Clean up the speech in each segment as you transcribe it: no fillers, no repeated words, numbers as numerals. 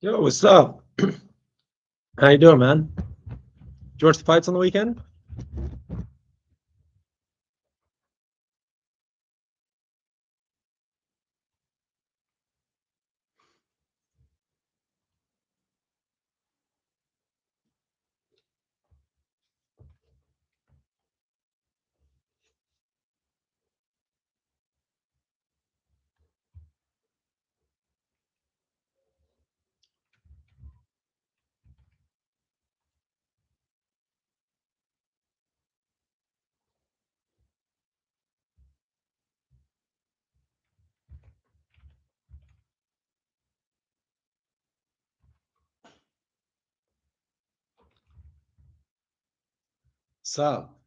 Yo, what's up? How you doing, man? Did you watch the fights on the weekend? What's up?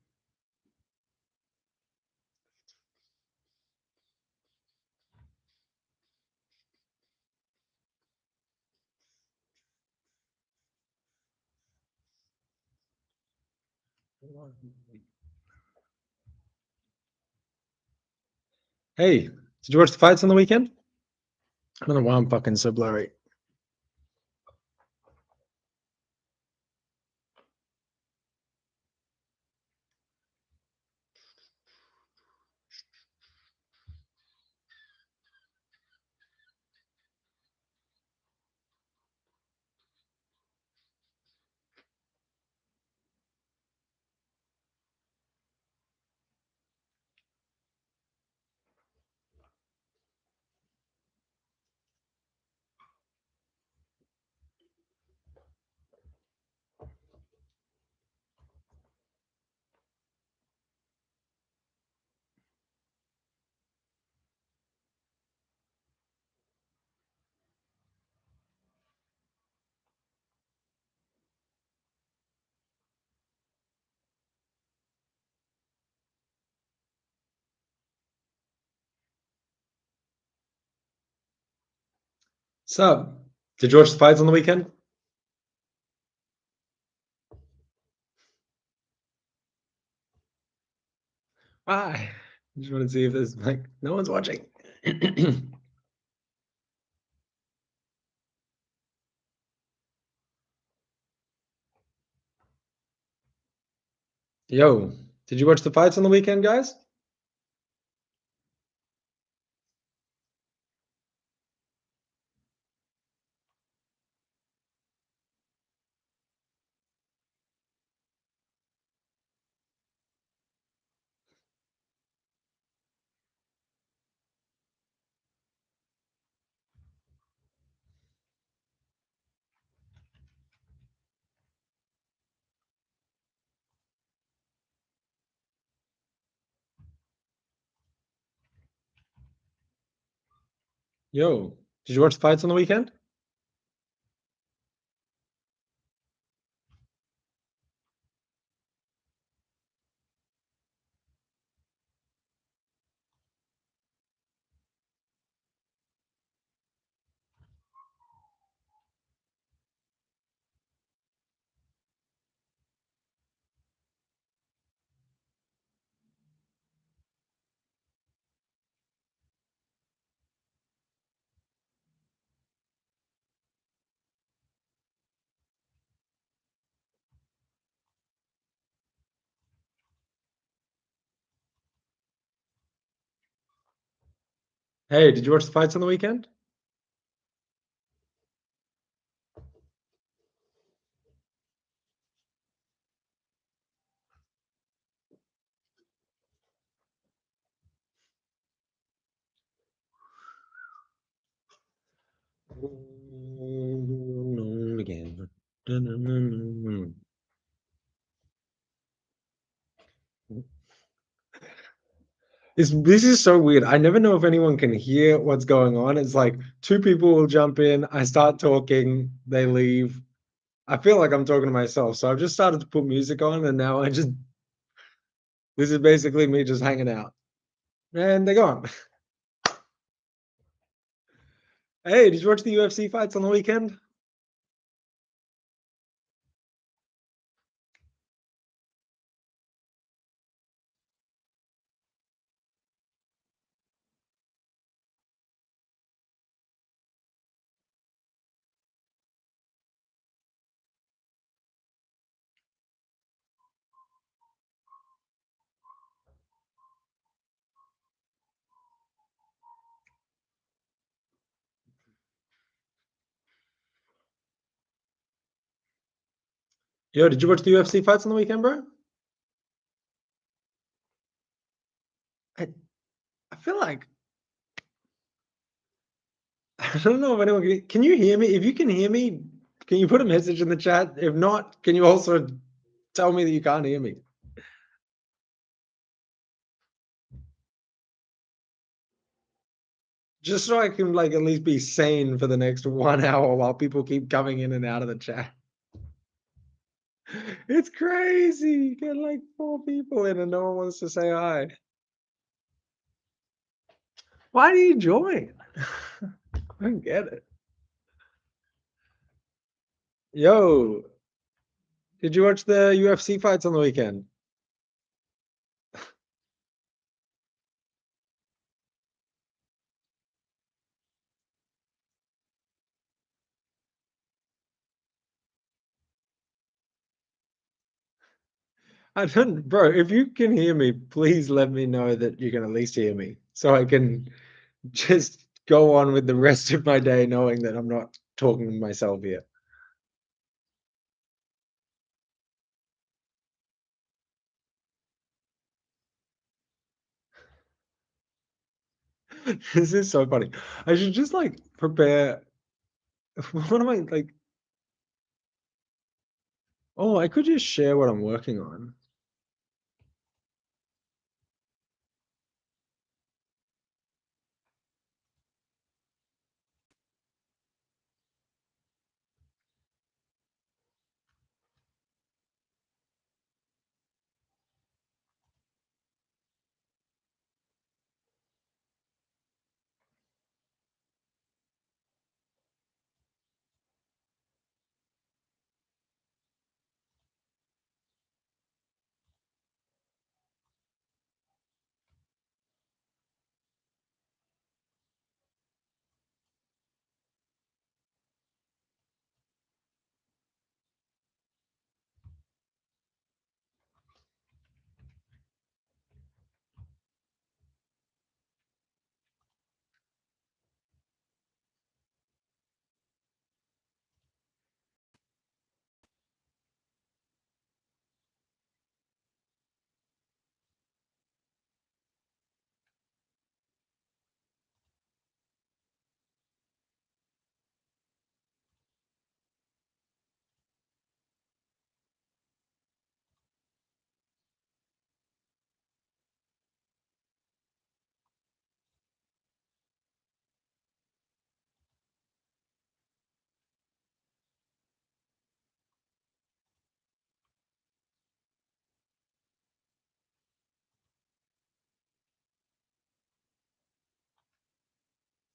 Hey, did you watch the fights on the weekend? I don't know why I'm fucking so blurry. What's up? Did you watch the fights on the weekend? Why? Just want to see if there's like no one's watching. Yo, did you watch the fights on the weekend, guys? Yo, did you watch the fights on the weekend? Hey, did you watch the fights on the weekend? Again. This is so weird. I never know if anyone can hear what's going on. It's like two people will jump in, I start talking, they leave. I feel like I'm talking to myself. So I've just started to put music on and now I just this is basically me just hanging out. And they're gone. Hey, did you watch the UFC fights on the weekend? Yo, did you watch the UFC fights on the weekend, bro? I, I feel like I don't know if anyone can you hear me? If you can hear me, can you put a message in the chat? If not, can you also tell me that you can't hear me? Just so I can like at least be sane for the next 1 hour while people keep coming in and out of the chat. It's crazy. You get like 4 people in and no one wants to say hi. Why do you join? I don't get it. Yo, did you watch the UFC fights on the weekend? I don't, bro. If you can hear me, please let me know that you can at least hear me, so I can just go on with the rest of my day knowing that I'm not talking to myself here. This is so funny. I should just like prepare. What am I like? Oh, I could just share what I'm working on.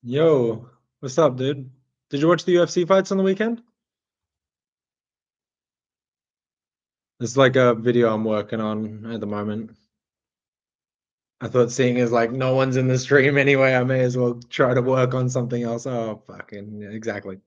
Yo, what's up, dude? Did you watch the UFC fights on the weekend? It's like a video I'm working on at the moment. I thought seeing as like no one's in the stream anyway, I may as well try to work on something else. Oh, fucking yeah, exactly.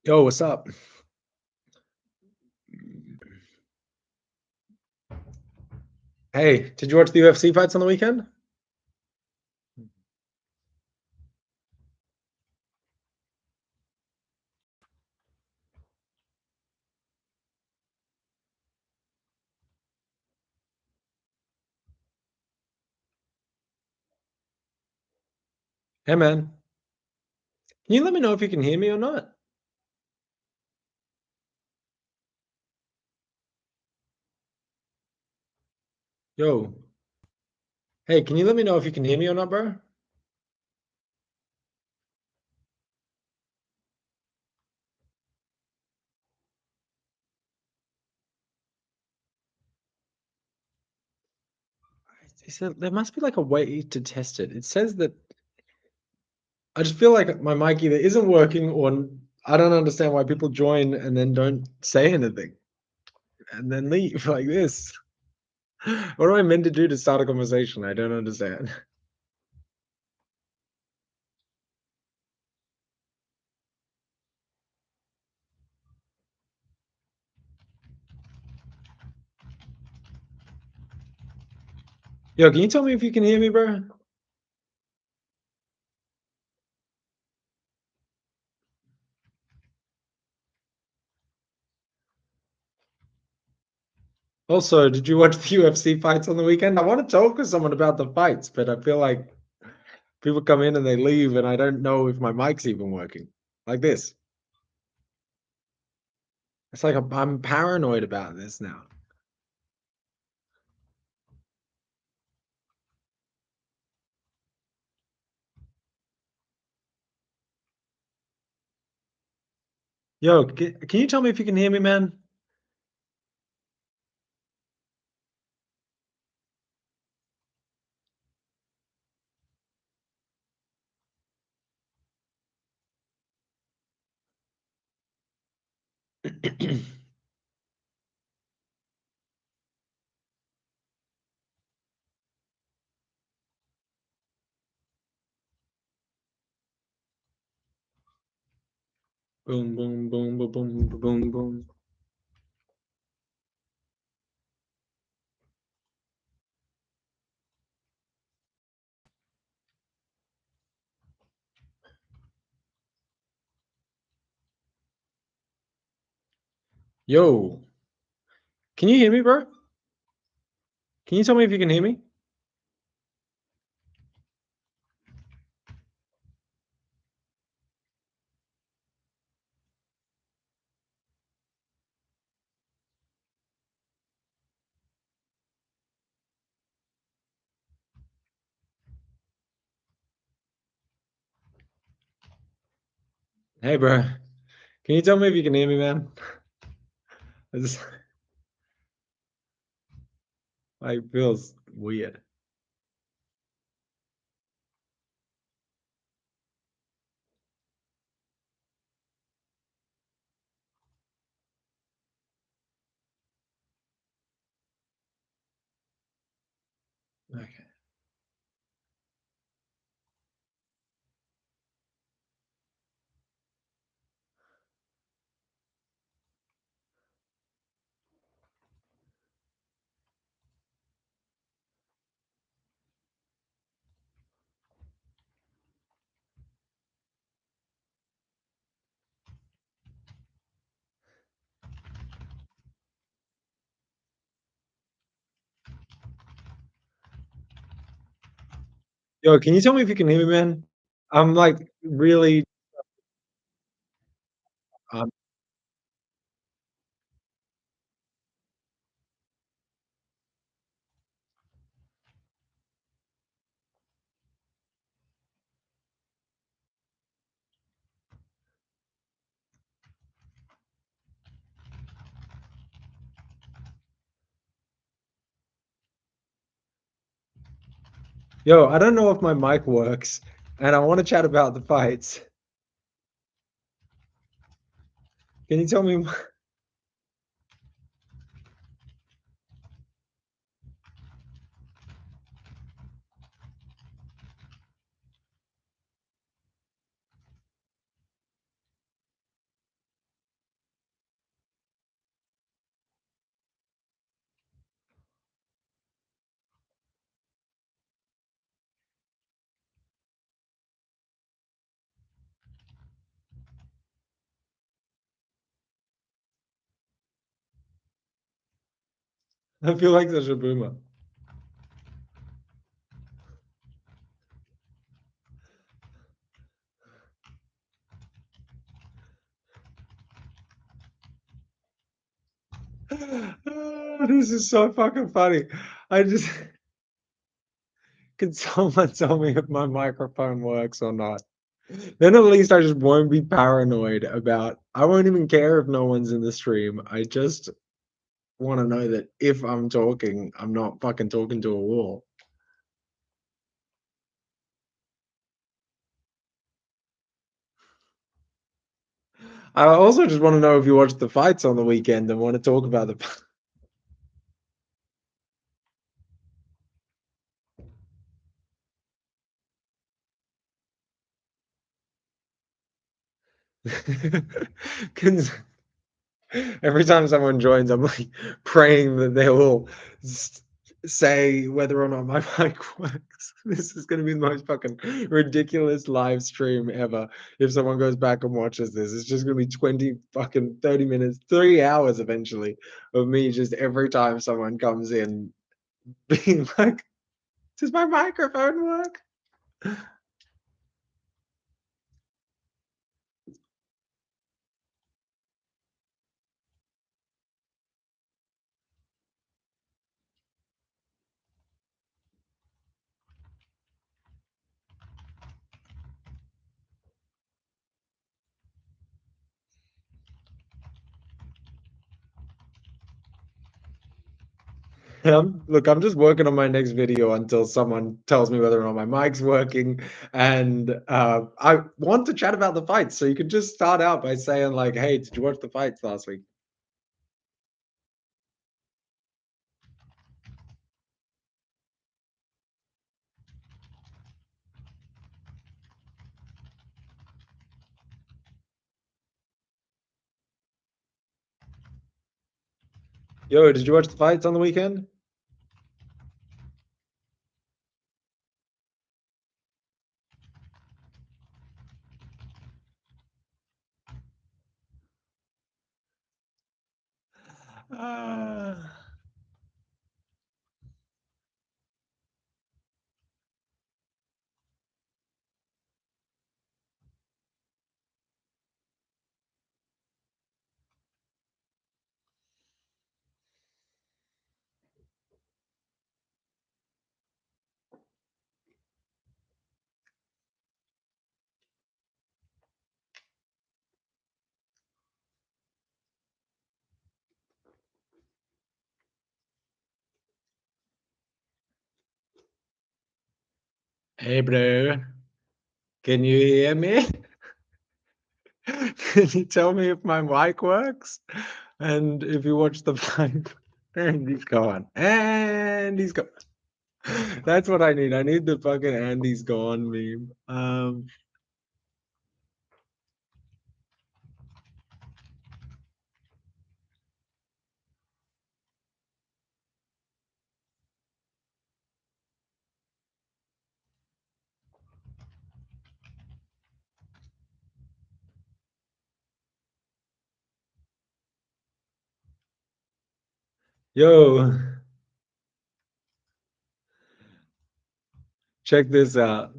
Yo, what's up? Hey, did you watch the UFC fights on the weekend? Hey, man. Can you let me know if you can hear me or not? Yo. Hey, can you let me know if you can hear me or not, bro? He said there must be like a way to test it. It says that I just feel like my mic either isn't working or I don't understand why people join and then don't say anything and then leave like this. What am I meant to do to start a conversation? I don't understand. Yo, can you tell me if you can hear me, bro? Also, did you watch the UFC fights on the weekend? I want to talk with someone about the fights, but I feel like people come in and they leave, and I don't know if my mic's even working. Like this. It's like I'm paranoid about this now. Yo, can you tell me if you can hear me, man? Boom, boom, boom, boom, boom, boom, boom. Yo, can you hear me, bro? Can you tell me if you can hear me? Hey, bro. Can you tell me if you can hear me, man? This like feels weird. Okay. Yo, can you tell me if you can hear me, man? I'm like really um yo, I don't know if my mic works, and I want to chat about the fights. Can you tell me? I feel like such a boomer. This is so fucking funny. I just can someone tell me if my microphone works or not? Then at least I just won't be paranoid about I won't even care if no one's in the stream. I just want to know that if I'm talking, I'm not fucking talking to a wall. I also just want to know if you watched the fights on the weekend and want to talk about the 'Cause every time someone joins, I'm like praying that they will say whether or not my mic works. This is gonna be the most fucking ridiculous live stream ever. If someone goes back and watches this, it's just gonna be 20 fucking 30 minutes, 3 hours eventually of me just every time someone comes in being like, "Does my microphone work?" Look, I'm just working on my next video until someone tells me whether or not my mic's working, and, I want to chat about the fights, so you could just start out by saying like, "Hey, did you watch the fights last week?" Yo, did you watch the fights on the weekend? Ah. Hey, bro, can you hear me? Can you tell me if my mic works? And if you watch the fight, and he's gone, and he's gone. That's what I need. I need the fucking Andy's gone meme. Yo, check this out.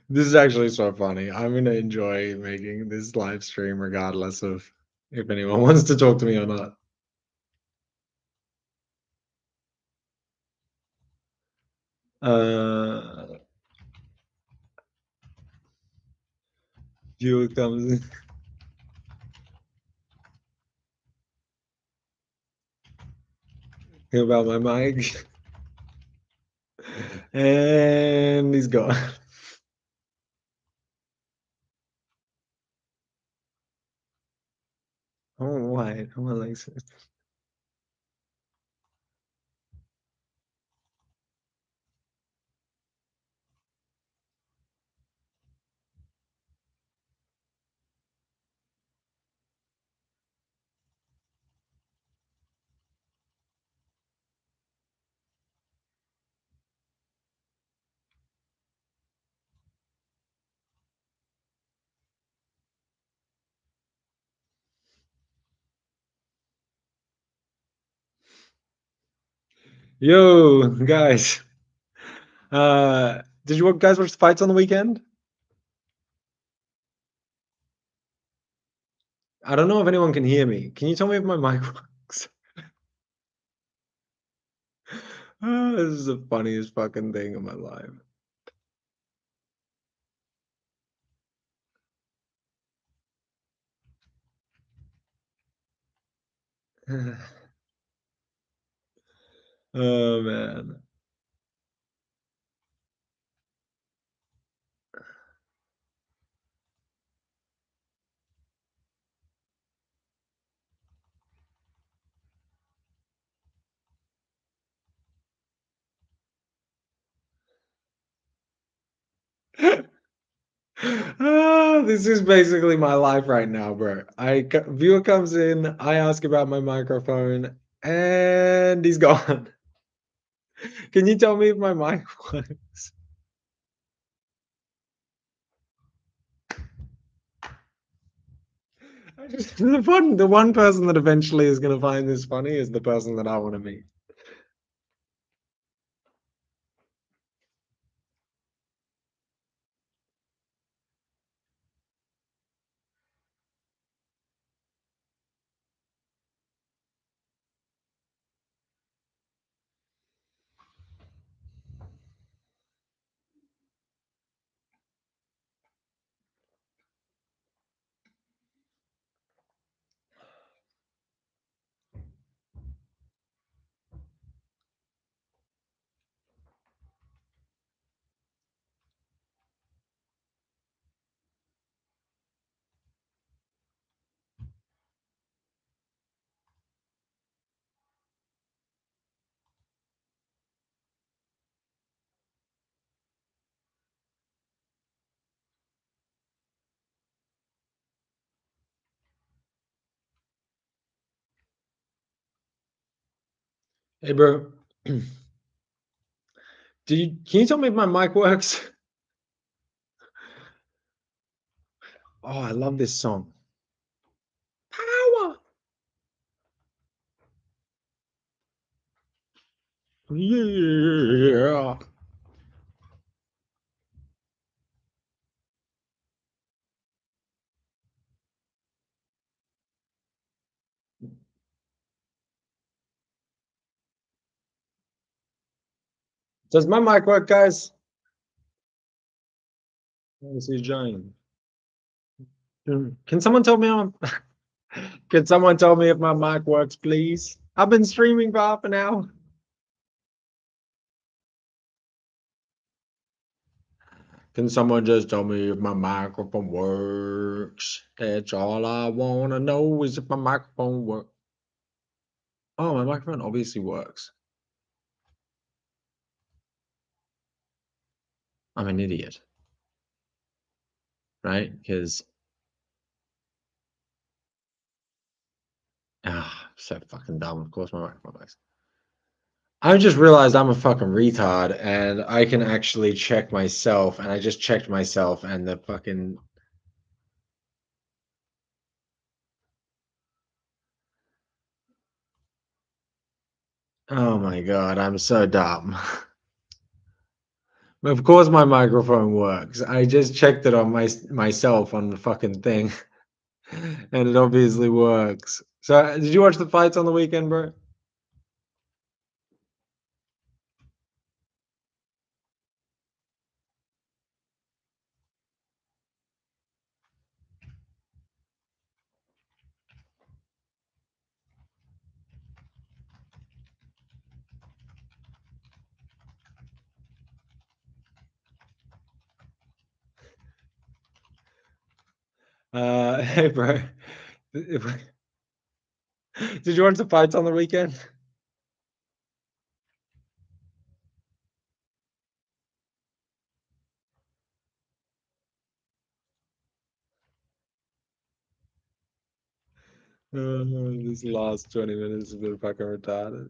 This is actually so funny. I'm gonna enjoy making this live stream regardless of if anyone wants to talk to me or not. Uh, Viewer comes in about my mic, and he's gone. Oh, why? Oh, Alexa. Yo, guys. Did you guys watch the fights on the weekend? I don't know if anyone can hear me. Can you tell me if my mic works? This is the funniest fucking thing in my life. Oh man. This is basically my life right now, bro. Viewer comes in, I ask about my microphone, and he's gone. Can you tell me if my mic works? The one person that eventually is gonna find this funny is the person that I want to meet. Hey, bro. Can you tell me if my mic works? Oh, I love this song. Power. Yeah. Does my mic work, guys? This is Jane. Can someone tell me can someone tell me if my mic works, please? I've been streaming for half an hour. Can someone just tell me if my microphone works? That's all I want to know is if my microphone works. Oh, my microphone obviously works. I'm an idiot, right? Because, so fucking dumb. Of course, my microphone works. I just realized I'm a fucking retard and I can actually check myself. And I just checked myself and the fucking. Oh my God, I'm so dumb. Of course, my microphone works. I just checked it on myself on the fucking thing, and it obviously works. So, did you watch the fights on the weekend, bro? Hey, bro. Did you watch the fights on the weekend? This last 20 minutes has been fucking retarded.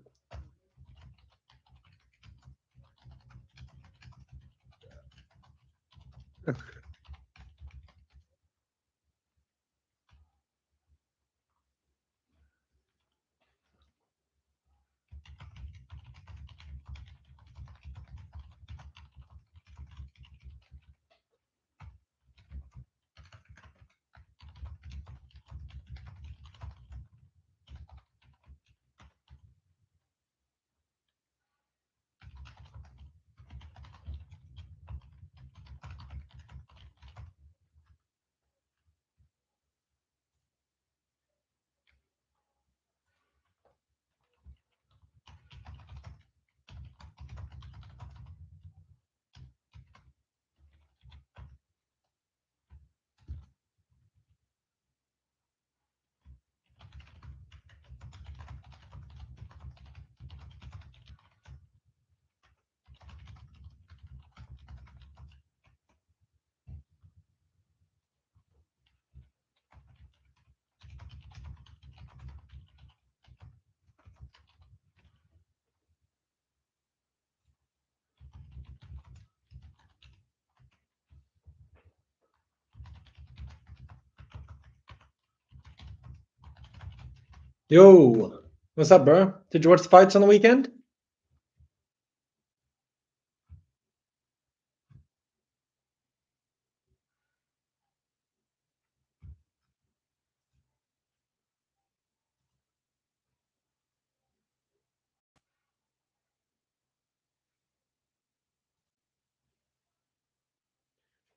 Yo, what's up, bro? Did you watch the fights on the weekend?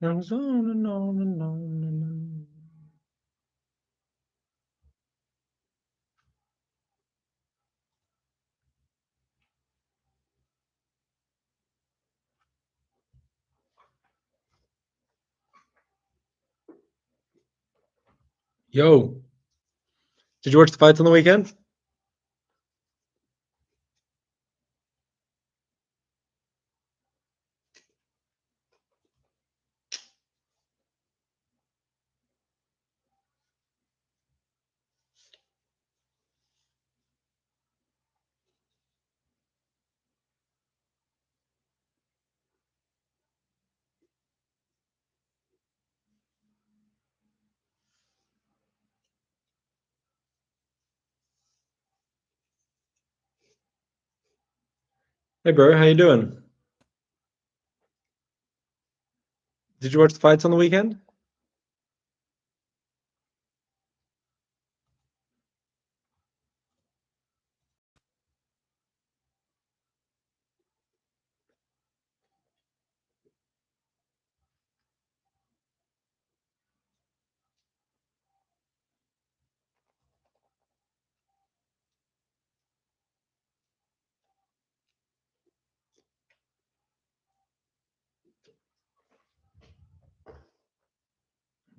Goes on and on and on and on. Yo, did you watch the fights on the weekend? Hey, bro, how you doing? Did you watch the fights on the weekend?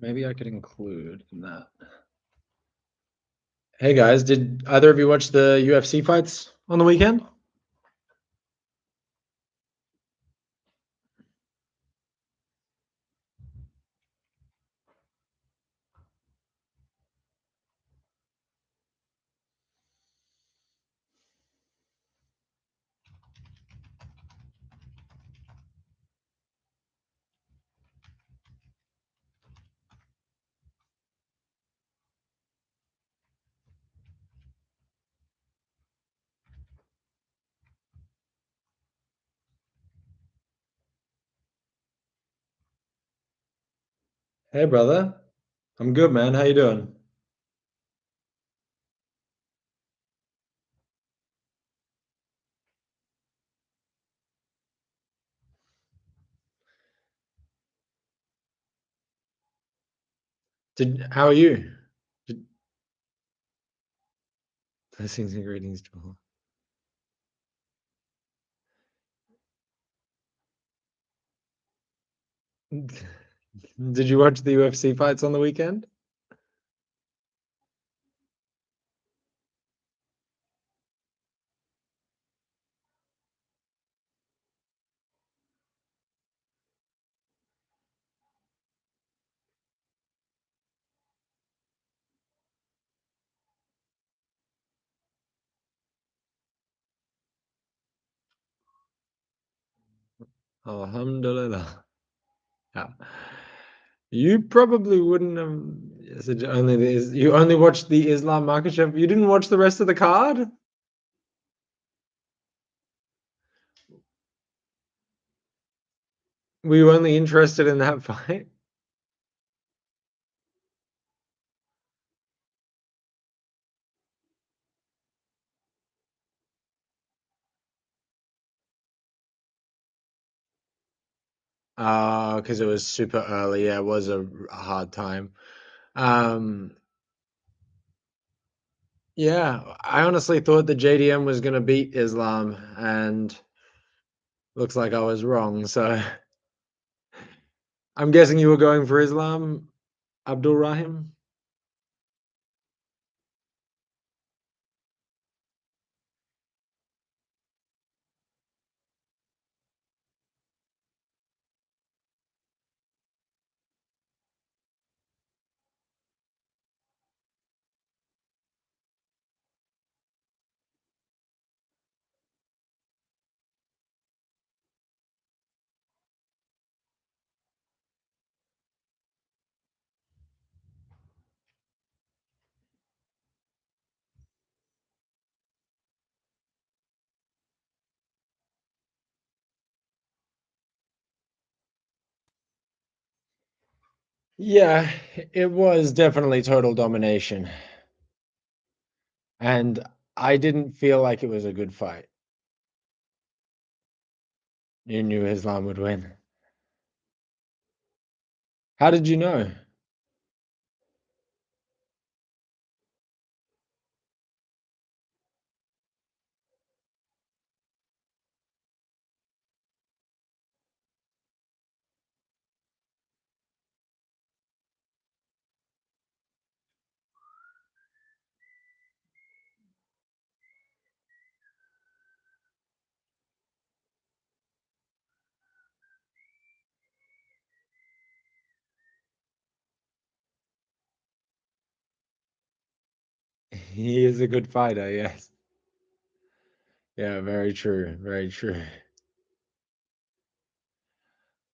Maybe I could include in that. Hey guys, did either of you watch the UFC fights on the weekend? Hey, brother. I'm good, man. How you doing? How are you? Did, blessings and greetings, Joel. Did you watch the UFC fights on the weekend? Alhamdulillah. Yeah. You probably wouldn't have. Is it only you only watched the Islam Makhachev? You didn't watch the rest of the card? Were you only interested in that fight? Because it was super early. Yeah, it was a hard time. Um, yeah, I honestly thought the JDM was going to beat Islam, and looks like I was wrong. So I'm guessing you were going for Islam, Abdul Rahim. Yeah, it was definitely total domination, and I didn't feel like it was a good fight. You knew Islam would win. How did you know? He is a good fighter, yes. Yeah, very true, very true.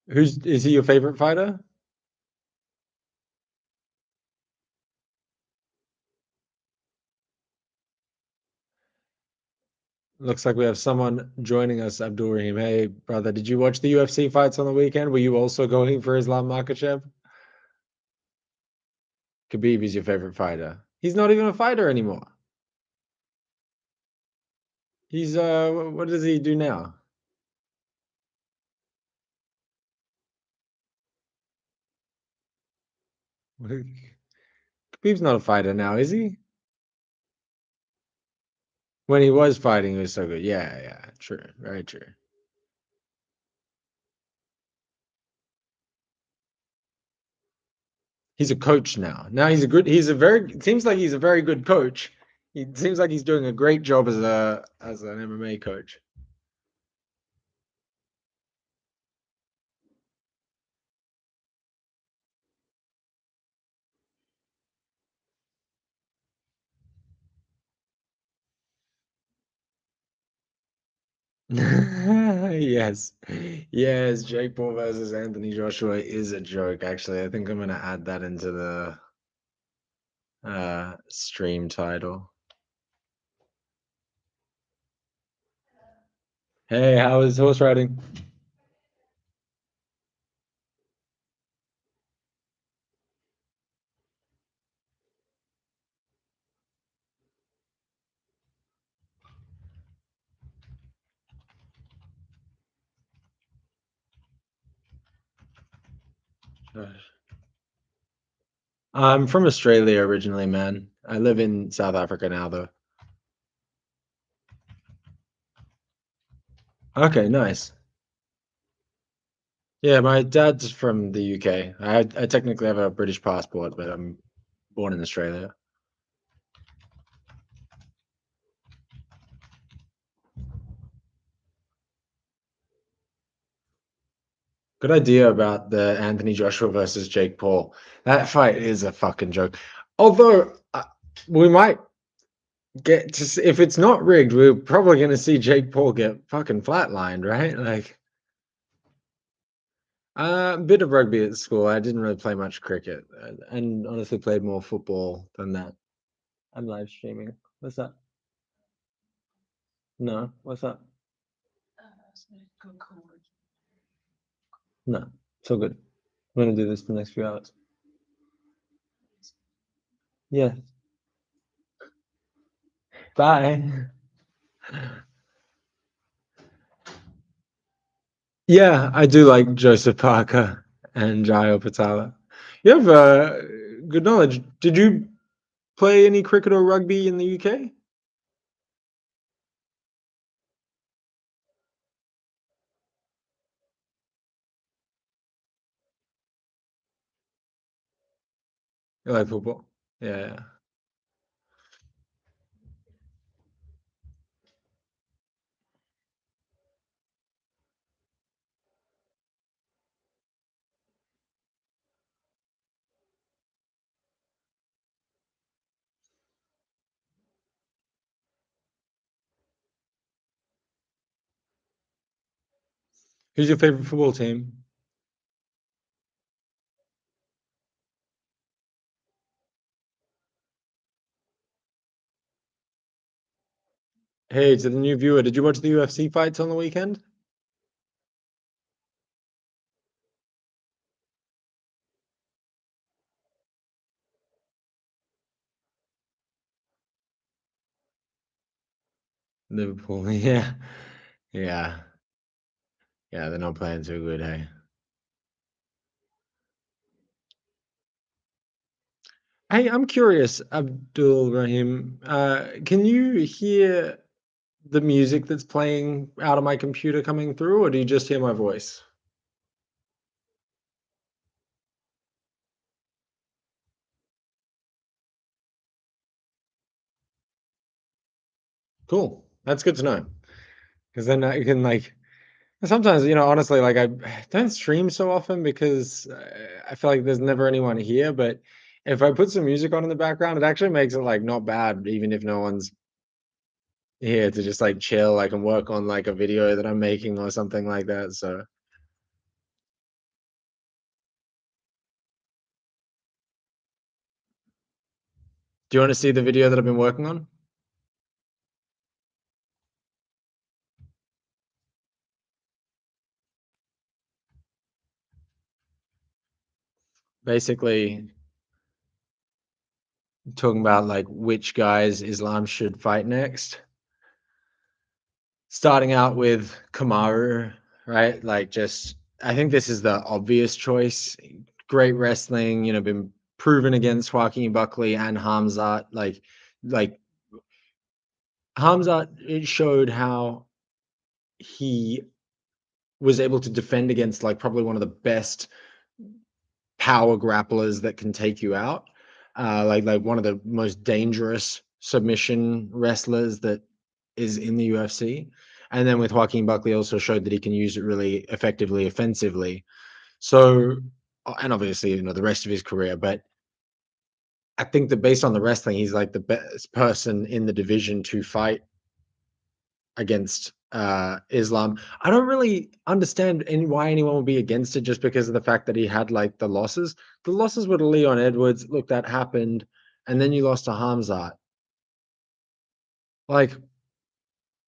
Who's is he your favorite fighter? Looks like we have someone joining us, Abdul Rahim. Hey, brother, did you watch the UFC fights on the weekend? Were you also going for Islam Makhachev? Khabib is your favorite fighter. He's not even a fighter anymore. He's what does he do now? Khabib's not a fighter now, is he? When he was fighting, he was so good. Yeah, yeah, true, very true. He's a coach now. Now he's a very seems like he's a very good coach. He seems like he's doing a great job as an MMA coach. Yes. Yes, Jake Paul versus Anthony Joshua is a joke, actually. I think I'm gonna add that into the stream title. Hey, how is horse riding? I'm from Australia originally, man. I live in South Africa now, though. Okay, nice. Yeah, my dad's from the UK. I technically have a British passport, but I'm born in Australia. Good idea about the Anthony Joshua versus Jake Paul. That fight is a fucking joke. Although we might get to see, if it's not rigged, we're probably going to see Jake Paul get fucking flatlined, right? Like, a bit of rugby at school. I didn't really play much cricket, and honestly played more football than that. I'm live streaming. What's that? No, what's that? No, it's all good. I'm gonna do this for the next few hours. Yeah. Bye. Yeah, I do like Joseph Parker and Jayo Patala. You have good knowledge. Did you play any cricket or rugby in the UK? You like football? Yeah, yeah. Who's your favorite football team? Hey, to the new viewer, did you watch the UFC fights on the weekend? Liverpool, yeah. Yeah. Yeah, they're not playing too good, hey? Hey, I'm curious, Abdul Rahim, can you hear the music that's playing out of my computer coming through, or do you just hear my voice? Cool. That's good to know. Because then I can, like, sometimes, honestly, like, I don't stream so often because, I feel like there's never anyone here, but if I put some music on in the background, it actually makes it, like, not bad, even if no one's here to just, like, chill. I can work on, like, a video that I'm making or something like that, so do you wanna see the video that I've been working on? Basically talking about, like, which guys Islam should fight next. Starting out with Kamaru, right? Like, just I think this is the obvious choice. Great wrestling, been proven against Joaquin Buckley and Hamzat. Like Hamzat, it showed how he was able to defend against, like, probably one of the best power grapplers that can take you out. Like one of the most dangerous submission wrestlers that is in the UFC. And then with Joaquin Buckley also showed that he can use it really effectively offensively. So and obviously, the rest of his career, but I think that based on the wrestling, he's like the best person in the division to fight against Islam. I don't really understand why anyone would be against it just because of the fact that he had like the losses. The losses were to Leon Edwards. Look, that happened, and then you lost to Hamzat, like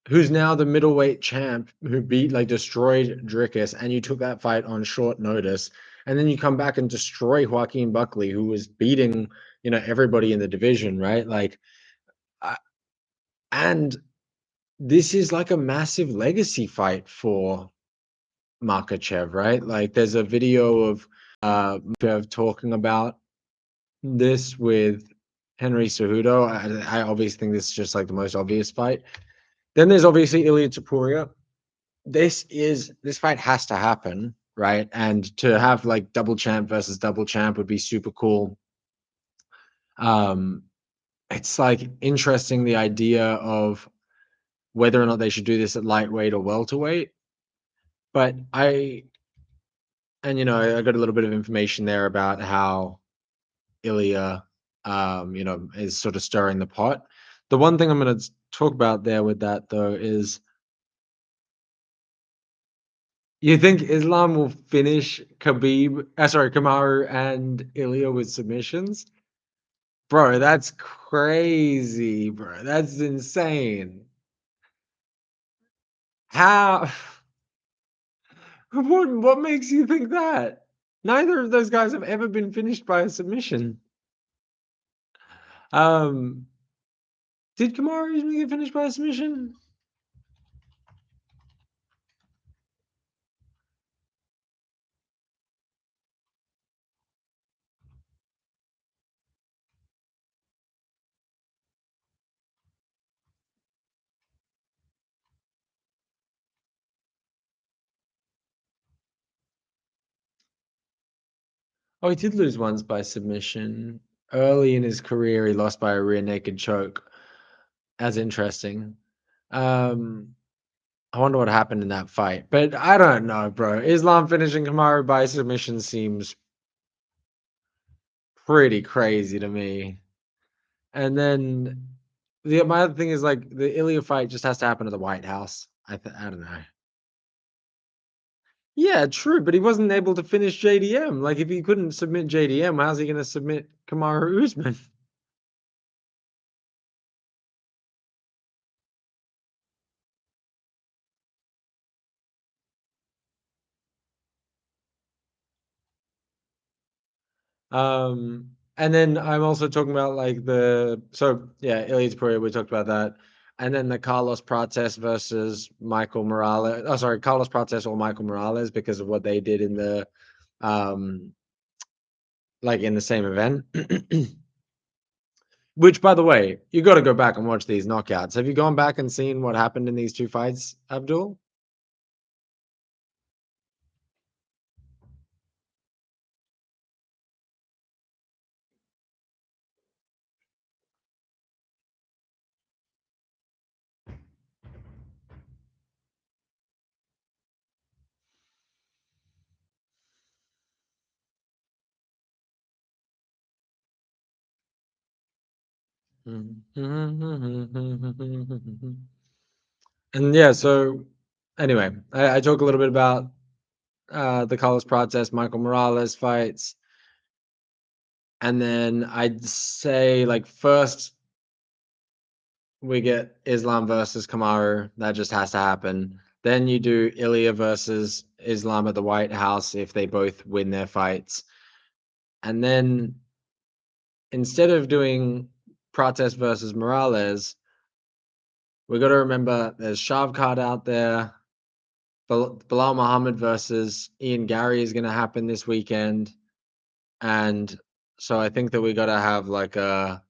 who's now the middleweight champ, who beat like destroyed Drickus, and you took that fight on short notice, and then you come back and destroy Joaquin Buckley, who was beating everybody in the division, right? Like, I, and this is like a massive legacy fight for Makachev, right? Like there's a video of Makachev talking about this with Henry Cejudo. I obviously think this is just like the most obvious fight. Then there's obviously Ilya Tapuria. This fight has to happen, right? And to have like double champ versus double champ would be super cool. Um, it's like interesting the idea of whether or not they should do this at lightweight or welterweight. But I got a little bit of information there about how Ilya, is sort of stirring the pot. The one thing I'm going to talk about there with that though is you think Islam will finish Kamaru and Ilya with submissions? Bro, that's crazy, bro. That's insane. How? What makes you think that? Neither of those guys have ever been finished by a submission. Um, did Kamaru even get finished by a submission? Oh, he did lose once by submission. Early in his career, he lost by a rear naked choke. That's interesting. Um, I wonder what happened in that fight, but I don't know, bro. Islam finishing Kamaru by submission seems pretty crazy to me. And then my other thing is like the Ilya fight just has to happen at the White House. I don't know. Yeah, true, but he wasn't able to finish JDM. Like if he couldn't submit JDM, how's he going to submit Kamaru Usman? And then I'm also talking about like yeah, Ilya Taporia, we talked about that. and then the Carlos Prates versus Michael Morales. Oh, sorry, Carlos Prates or Michael Morales because of what they did in the um like in the same event. Which, by the way, you got to go back and watch these knockouts. Have you gone back and seen what happened in these two fights, Abdul? And yeah, so anyway, I talk a little bit about the Carlos Prates, Michael Morales fights, and then I'd say like first we get Islam versus Kamaru. That just has to happen. Then you do Ilya versus Islam at the White House if they both win their fights. And then instead of doing Prates versus Morales, we got to remember there's Shavkat out there. Bilal Muhammad versus Ian Gary is going to happen this weekend. And so I think that we got to have like a.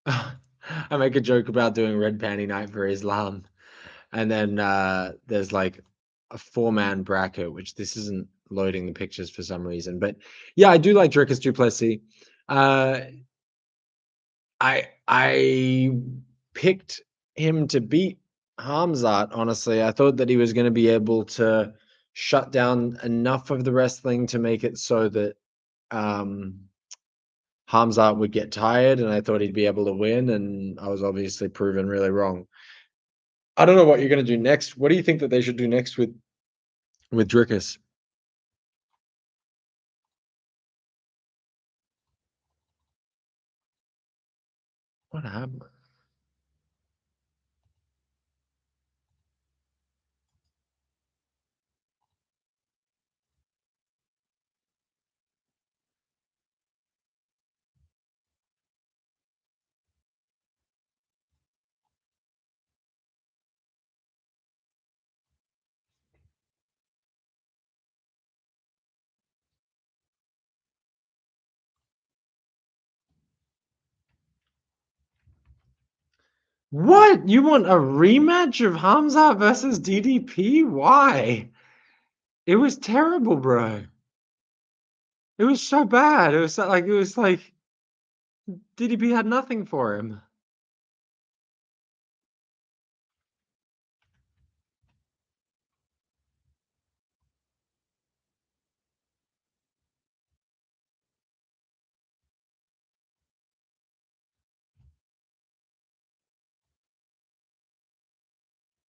I make a joke about doing red panty night for Islam. And then there's like a 4-man bracket, which this isn't loading the pictures for some reason. But yeah, I do like Dricus du Plessis. Uh, I picked him to beat Hamzat, honestly. I thought that he was going to be able to shut down enough of the wrestling to make it so that um, Hamzat would get tired, and I thought he'd be able to win, and I was obviously proven really wrong. I don't know what you're going to do next. What do you think that they should do next with Dricus? What happened? What? You want a rematch of Hamza versus DDP? Why? It was terrible, bro. It was so bad. It was like DDP had nothing for him.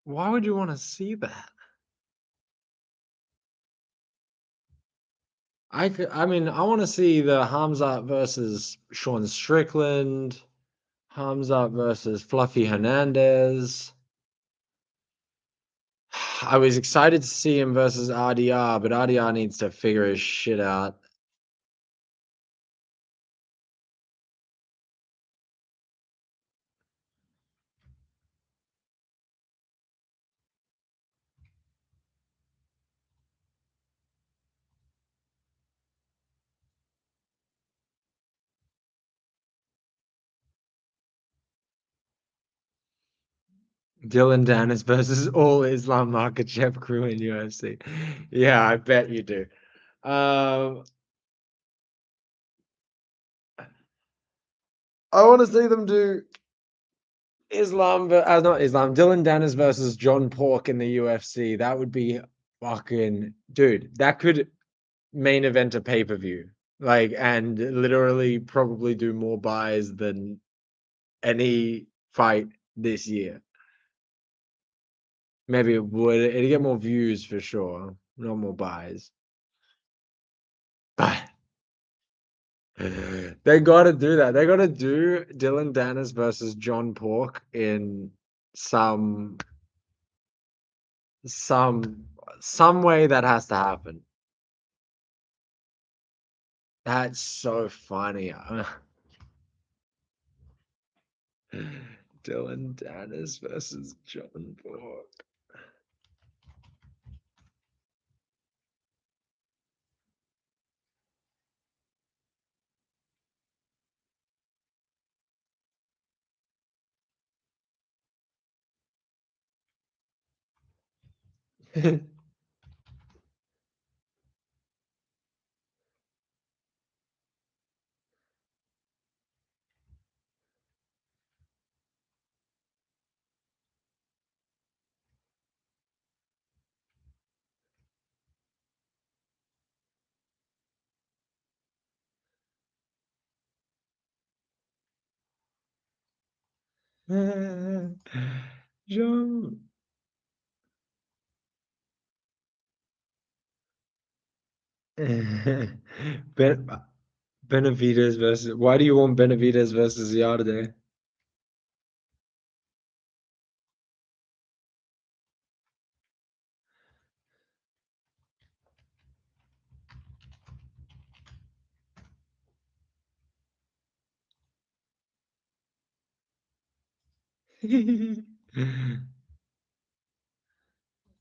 Why would you want to see that? I mean, I want to see the Hamzat versus Sean Strickland, Hamzat versus Fluffy Hernandez. I was excited to see him versus RDR, but RDR needs to figure his shit out. Dillon Danis versus all Islam Makhachev crew in UFC. Yeah, I bet you do. Um, I want to see them do not Islam, Dillon Danis versus John Pork in the UFC. That would be fucking, dude, that could main event a pay-per-view. Like, and literally probably do more buys than any fight this year. Maybe it would. It'd get more views for sure. Not more buys. But they got to do that. They got to do Dylan Dennis versus John Pork in some some some way that has to happen. That's so funny. Dillon Danis versus John Borg. John. Ben, Benavides versus. Why do you want Benavides versus Yarde?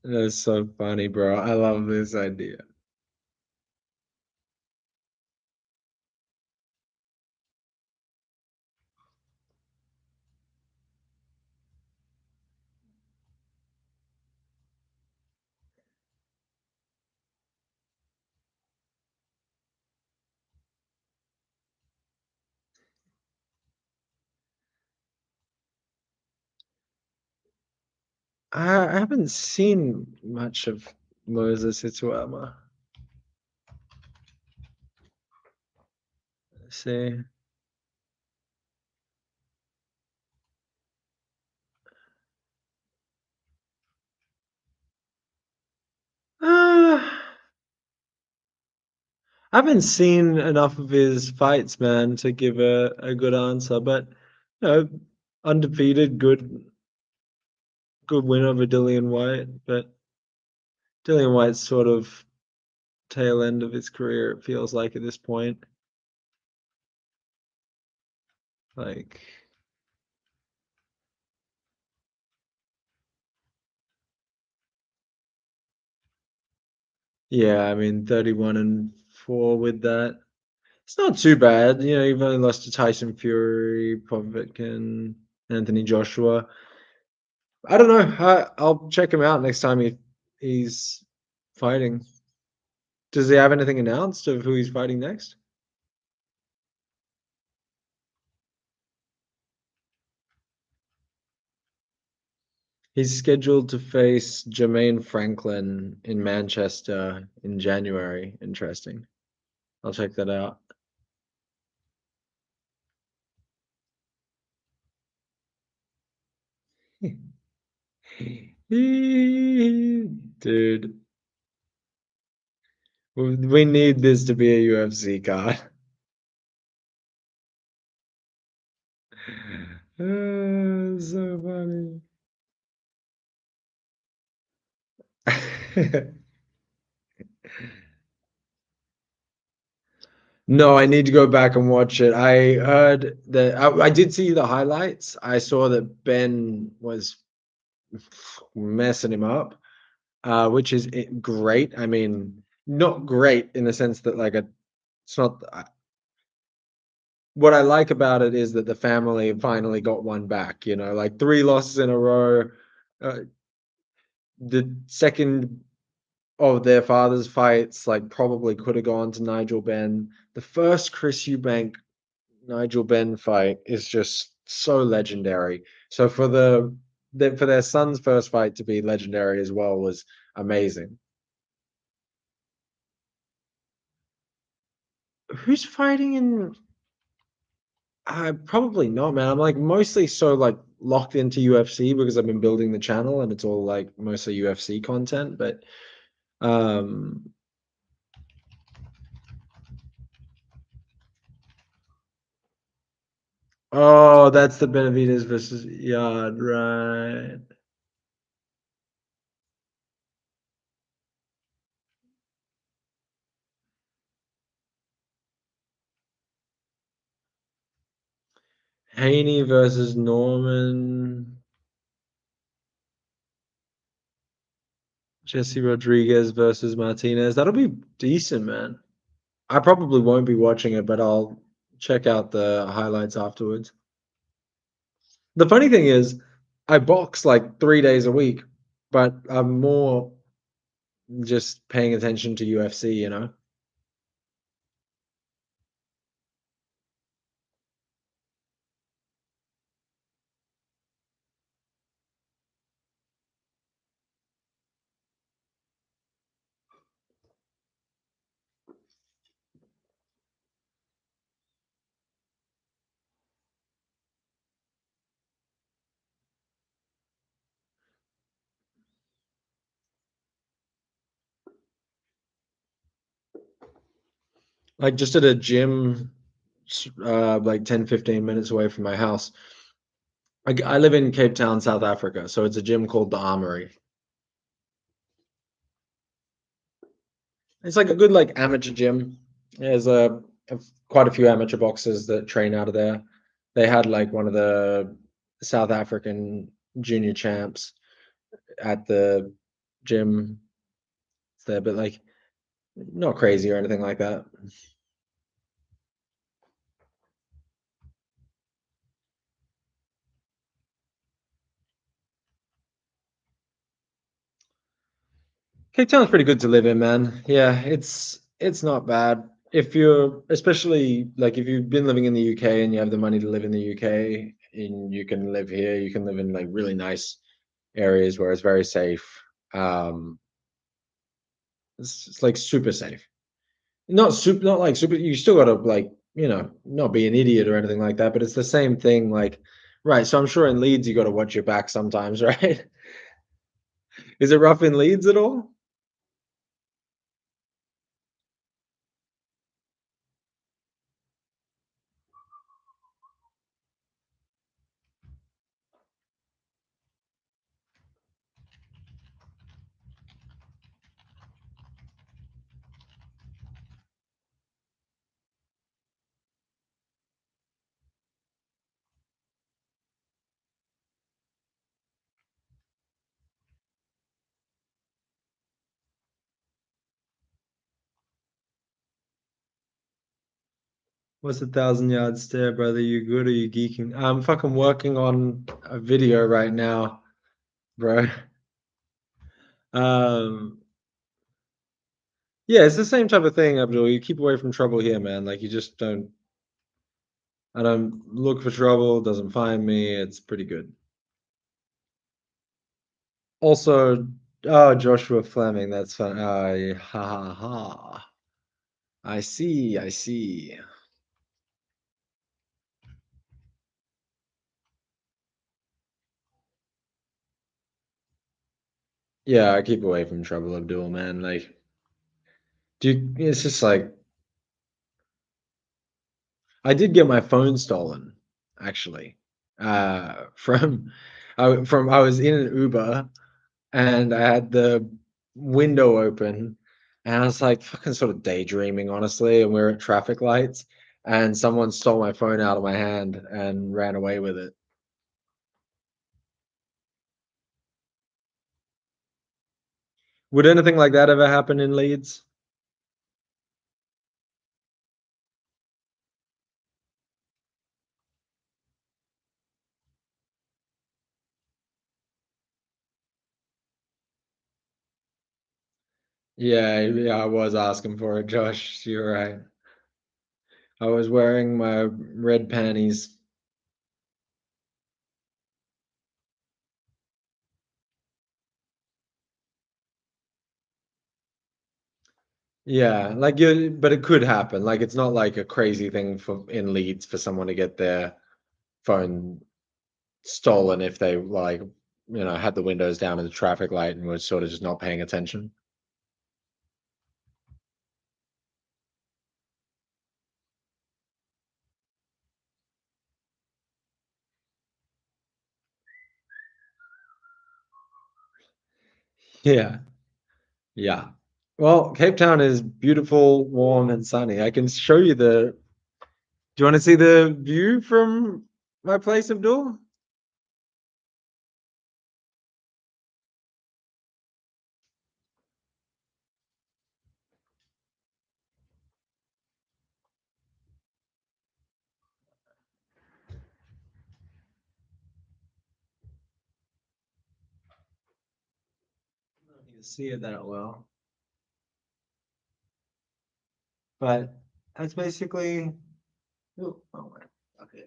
That's so funny, bro. I love this idea. I haven't seen much of Moses Ituama. Let's see. Uh, I haven't seen enough of his fights, man, to give a good answer. But you know, undefeated, good win over Dillian White. But Dillian White's sort of tail end of his career, it feels like at this point. Like, yeah, I mean, 31-4 with that. It's not too bad. You know, you've only lost to Tyson Fury, Povetkin, Anthony Joshua. I don't know. I'll check him out next time he's fighting. Does he have anything announced of who he's fighting next? He's scheduled to face Jermaine Franklin in Manchester in January. Interesting. I'll check that out. Dude, we need this to be a UFC card. So funny. No, I need to go back and watch it. I heard that I did see the highlights. I saw that Ben was messing him up, which is great. I mean, not great in the sense that it's not. What I like about it is that the family finally got one back. You know, like 3 losses in a row. Uh, the second of their father's fights, like probably could have gone to Nigel Benn. The first Chris Eubank Nigel Benn fight is just so legendary. So for their son's first fight to be legendary as well was amazing. Who's fighting in? Probably not, man. I'm like mostly so like locked into UFC because I've been building the channel and it's all like mostly UFC content. But um, oh, that's the Benavides versus Yard, right? Haney versus Norman, Jesse Rodriguez versus Martinez. That'll be decent, man. I probably won't be watching it, but I'll check out the highlights afterwards. The funny thing is, I box like 3 days a week, but I'm more just paying attention to UFC, you know? Like just at a gym, like 10, 15 minutes away from my house. I live in Cape Town, South Africa, so it's a gym called the Armory. It's like a good like amateur gym. There's quite a few amateur boxers that train out of there. They had like one of the South African junior champs at the gym there, but like not crazy or anything like that. Cape Town's pretty good to live in, man. Yeah, it's not bad. If you're especially like if you've been living in the UK and you have the money to live in the UK and you can live here, you can live in like really nice areas where it's very safe. Um, it's like super safe. Not like super. You still gotta like not be an idiot or anything like that. But it's the same thing. Like right. So I'm sure in Leeds you got to watch your back sometimes, right? Is it rough in Leeds at all? What's a 1,000 yard stare, brother? You good or you geeking? I'm fucking working on a video right now, bro. Um, yeah, it's the same type of thing, Abdul. You keep away from trouble here, man. Like you just don't. I don't look for trouble. Doesn't find me. It's pretty good. Also, oh, Joshua Fleming. That's fun. Ha ha ha. I see. I see. Yeah, I keep away from trouble, Abdul, man. Like, dude, it's just like I did get my phone stolen, actually. From I was in an Uber and I had the window open and I was like fucking sort of daydreaming, honestly, and we are at traffic lights and someone stole my phone out of my hand and ran away with it. Would anything like that ever happen in Leeds? Yeah, I was asking for it, Josh. You're right. I was wearing my red panties. Yeah, like you, but it could happen. Like it's not like a crazy thing for in Leeds for someone to get their phone stolen if they like, had the windows down in the traffic light and was sort of just not paying attention. Yeah, yeah. Well, Cape Town is beautiful, warm, and sunny. I can show you the. Do you want to see the view from? My place, Abdul? I don't even see it that well. But that's basically. Ooh, oh, wait. Okay.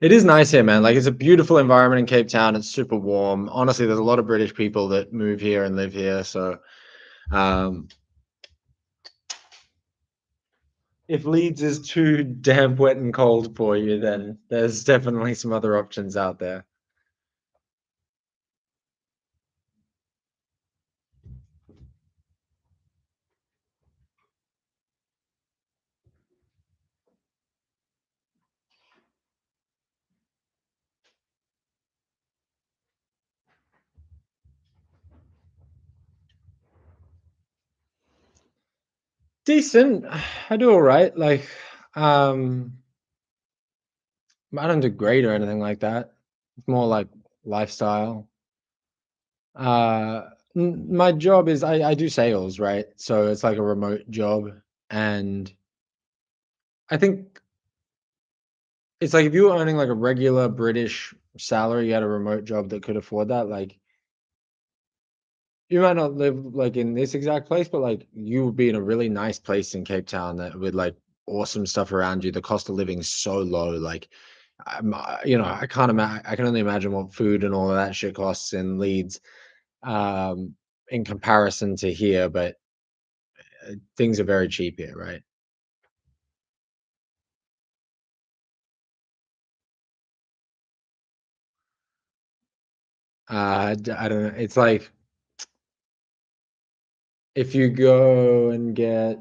It is nice here, man. Like it's a beautiful environment in Cape Town. It's super warm. Honestly, there's a lot of British people that move here and live here. So um, if Leeds is too damp, wet, and cold for you, then there's definitely some other options out there. Decent. I do all right. Like, um, I don't do great or anything like that. It's more like lifestyle. Uh, my job is I do sales, right? So it's like a remote job, and I think it's like if you were earning like a regular British salary, you had a remote job that could afford that. Like, you might not live like in this exact place, but like you would be in a really nice place in Cape Town that with like awesome stuff around you. The cost of living is so low. Like, I can't imagine. I can only imagine what food and all of that shit costs in Leeds, um, in comparison to here. But things are very cheap here, right? I don't know. It's like if you go and get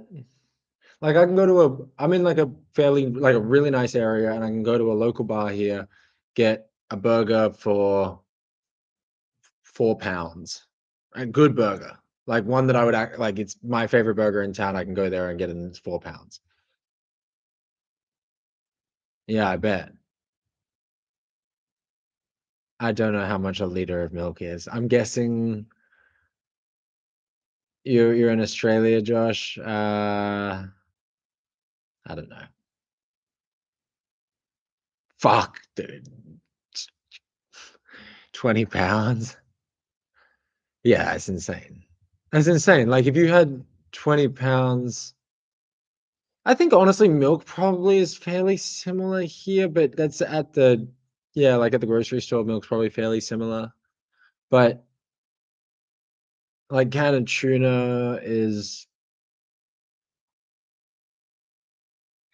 like I can go to I'm in like a fairly like a really nice area, and I can go to a local bar here, get a burger for £4, a good burger, like one that I would act like it's my favorite burger in town. I can go there and get it, and it's £4. Yeah, I bet. I don't know how much a liter of milk is. I'm guessing you're in Australia, Josh. I don't know. Fuck, dude. £20. Yeah, that's insane. That's insane. Like if you had £20, I think honestly milk probably is fairly similar here, but that's at the yeah, like at the grocery store, milk's probably fairly similar. But like canned tuna is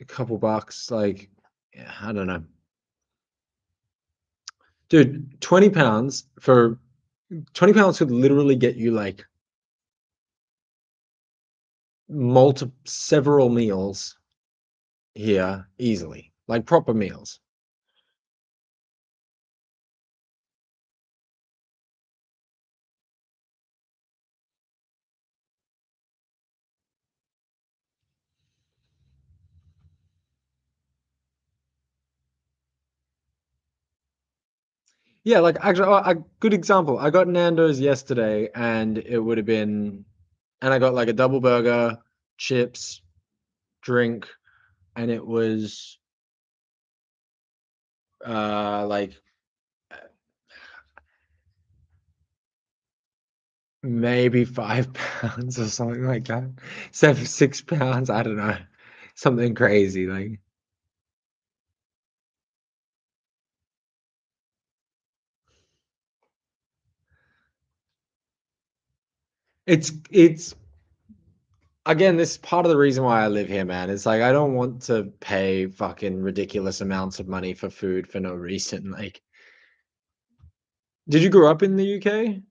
a couple bucks. Like, yeah, I don't know. Dude, £20 could literally get you like multiple several meals here easily. Like proper meals. Yeah, like actually, a good example. I got Nando's yesterday, and it would have been, and I got like a double burger, chips, drink, and it was like maybe £5 or something like that. 6 pounds. I don't know, something crazy. Like it's again, this is part of the reason why I live here, man. It's like I don't want to pay fucking ridiculous amounts of money for food for no reason. Like, did you grow up in the UK?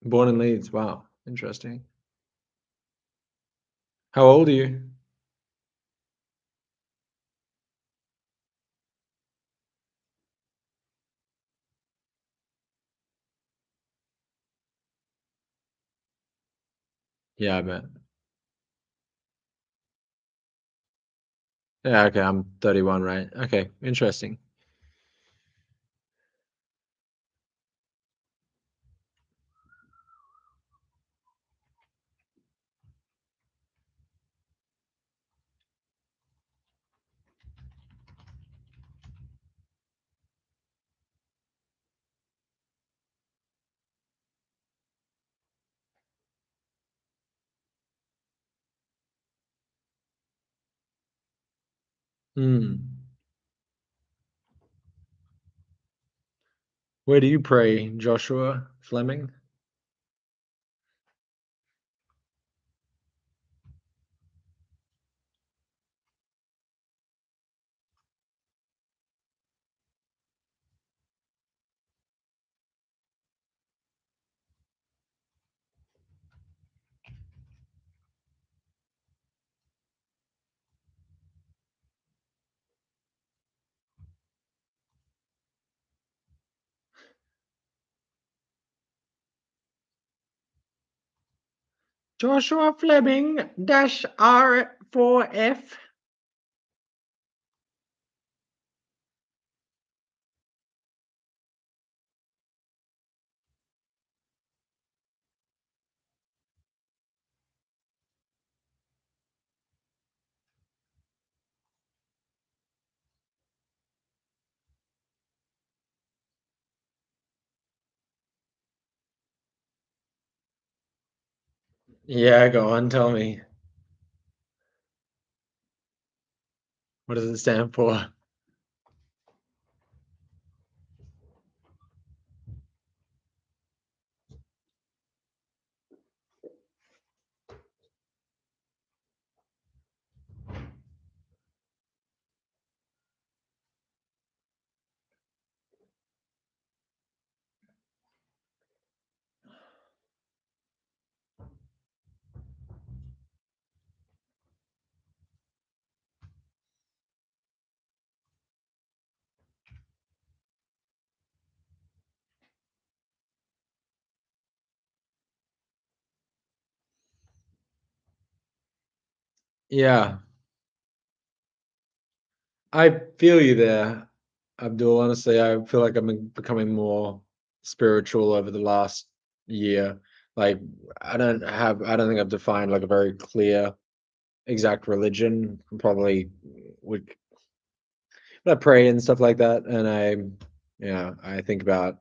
Born in Leeds. Wow, interesting. How old are you? Yeah, I bet. Yeah, okay, I'm 31, right? Okay, interesting. Hmm. Where do you pray, Joshua Fleming? Joshua Fleming dash R4F. Yeah, go on, tell me. What does it stand for? Yeah, I feel you there, Abdul. Honestly, I feel like I'm becoming more spiritual over the last year. Like, I don't think I've defined like a very clear, exact religion. Probably would, but I pray and stuff like that, and yeah, I think about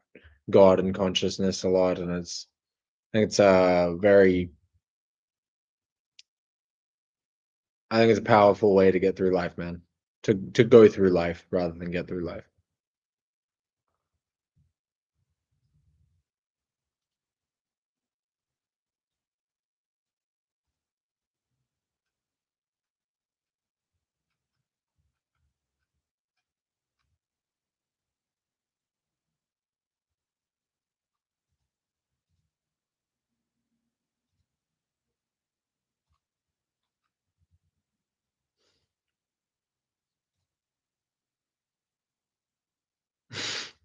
God and consciousness a lot, and I think it's a very, I think it's a powerful way to get through life, man. To go through life rather than get through life.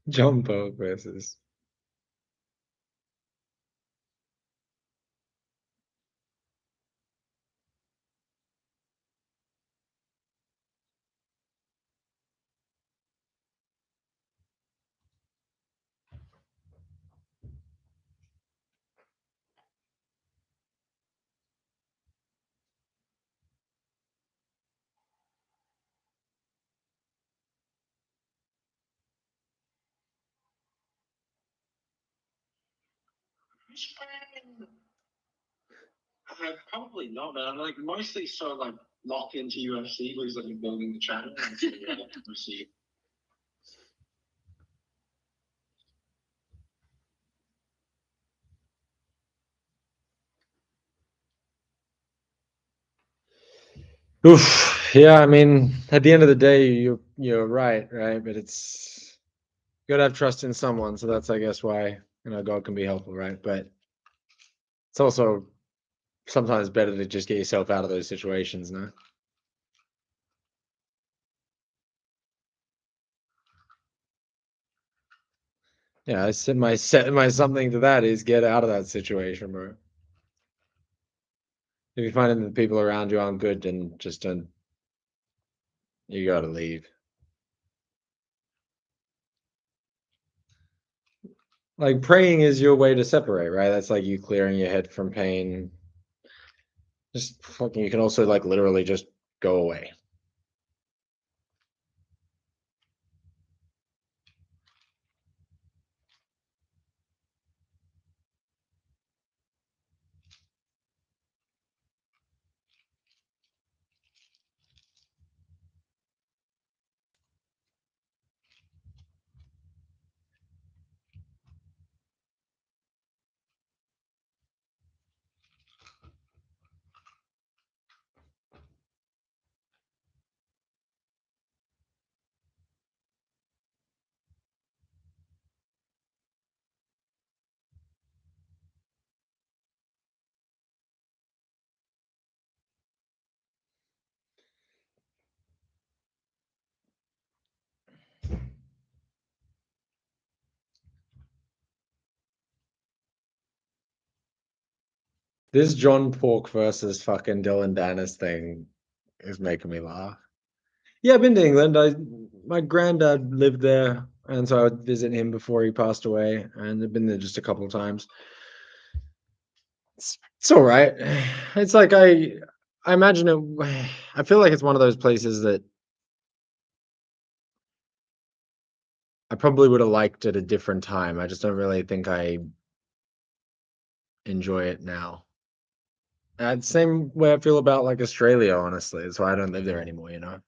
Jumbo versus. Probably not, man. I'm like mostly so like locked into UFC because like building the channel and so, yeah, obviously. Oof. Yeah, I mean, at the end of the day, you're right, right? But it's you gotta have trust in someone, so that's I guess why God can be helpful, right? But It's also sometimes better to just get yourself out of those situations, no? Yeah, I said my something to that is get out of that situation, bro. If you find that the people around you aren't good, then just don't. You gotta leave. Like praying is your way to separate, right? That's like you clearing your head from pain. Just fucking. You can also like literally just go away. This John Pork versus fucking Dylan Danis thing is making me laugh. Yeah, I've been to England. My granddad lived there, and so I would visit him before he passed away, and I've been there just a couple of times. It's all right. It's like I imagine it. I feel like it's one of those places that I probably would have liked at a different time. I just don't really think I enjoy it now. Same way I feel about like Australia, honestly. That's why I don't live there anymore, you know?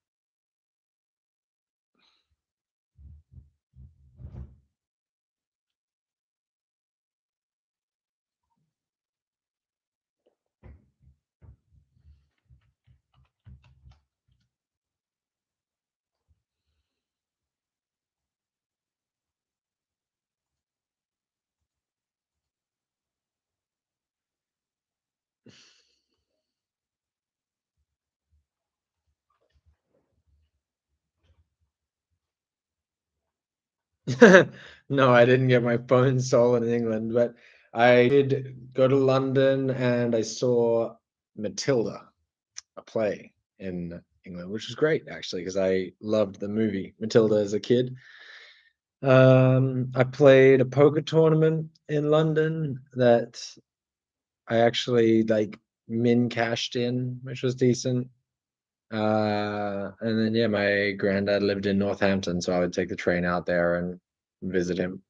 No, I didn't get my phone stolen in England, but I did go to London and I saw Matilda, a play in England, which was great actually, because I loved the movie Matilda as a kid. I played a poker tournament in London that I actually like min cashed in, which was decent. And then yeah, my granddad lived in Northampton, so I would take the train out there and visit him.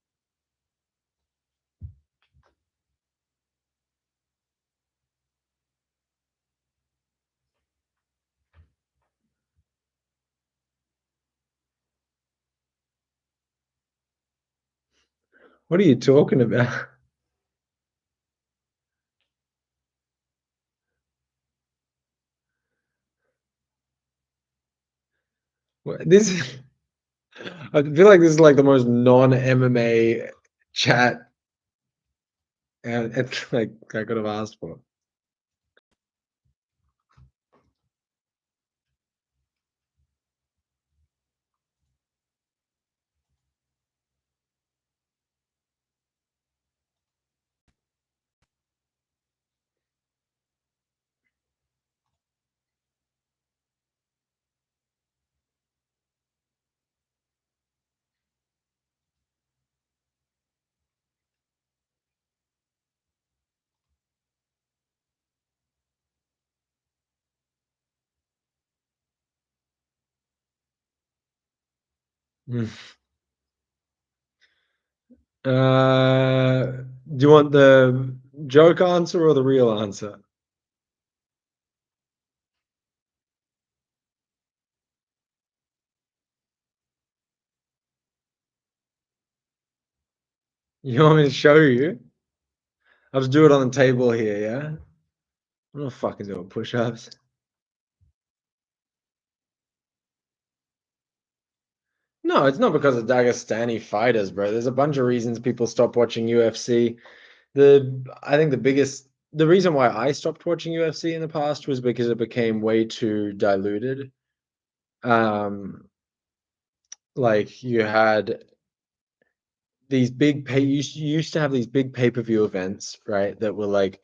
What are you talking about? This I feel like this is like the most non-MMA chat and it's like I could have asked for. Mm. Do you want the joke answer or the real answer? You want me to show you? I'll just do it on the table here, yeah? I'm not fucking doing push-ups. No, it's not because of Dagestani fighters, bro. There's a bunch of reasons people stop watching UFC. I think the biggest the reason why I stopped watching UFC in the past was because it became way too diluted. Um, like you had these big pay you used to have these big pay-per-view events, right? That were like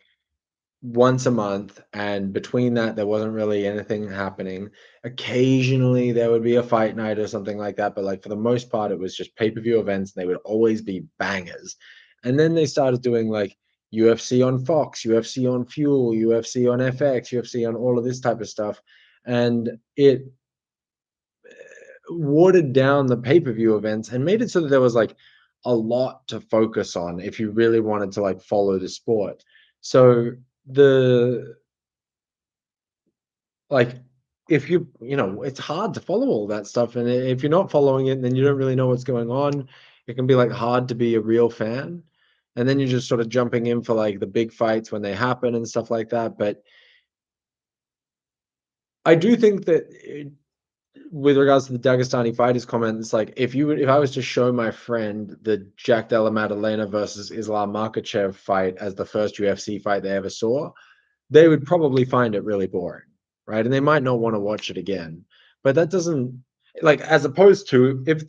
once a month, and between that, there wasn't really anything happening. Occasionally, there would be a fight night or something like that, but like for the most part, it was just pay-per-view events, and they would always be bangers. And then they started doing like UFC on Fox, UFC on Fuel, UFC on FX, UFC on all of this type of stuff, and it watered down the pay-per-view events and made it so that there was like a lot to focus on if you really wanted to like follow the sport. So the like, if it's hard to follow all that stuff, and if you're not following it, then you don't really know what's going on. It can be, like, hard to be a real fan, and then you're just sort of jumping in for, like, the big fights when they happen and stuff like that, but I do think that with regards to the Dagestani fighters comment, it's like, if I was to show my friend the Jack Della Maddalena versus Islam Makhachev fight as the first UFC fight they ever saw, they would probably find it really boring, right? And they might not want to watch it again. But that doesn't like as opposed to if